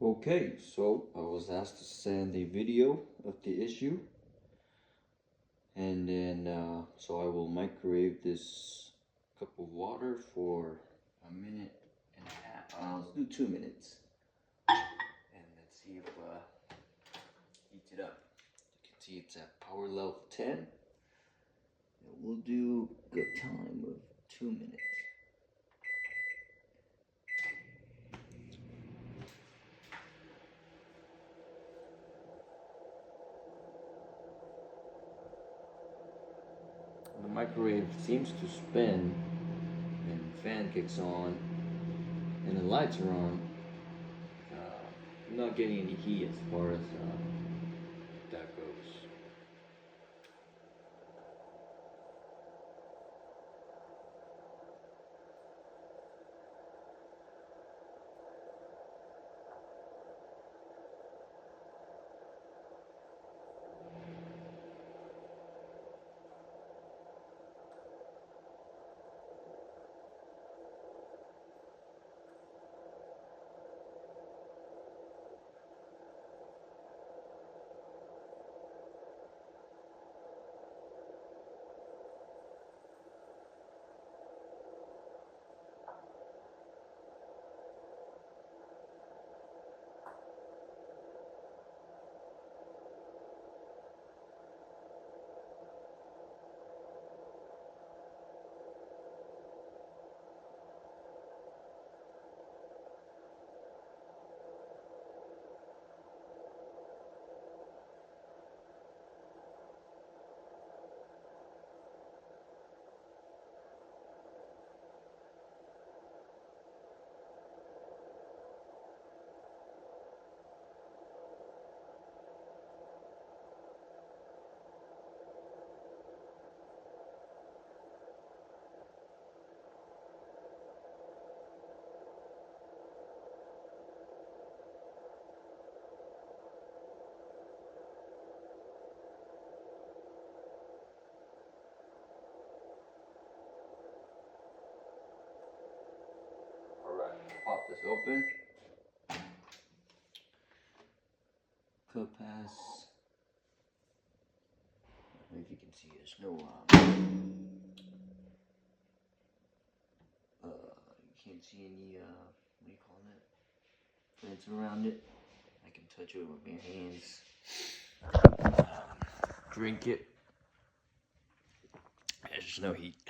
Okay, so I was asked to send a video of the issue, and then so I will microwave this cup of water for a minute and a half. Let's do 2 minutes, and let's see if heats it up. You can see it's at power level 10. And we'll do good time of 2 minutes. The microwave seems to spin, and the fan kicks on, and the lights are on. I'm not getting any heat as far as that goes. Alright, pop this open. Cup has, I don't know if you can see, there's no, you can't see any, what do you call that? Threads around it. I can touch it with my hands. Drink it. There's no heat.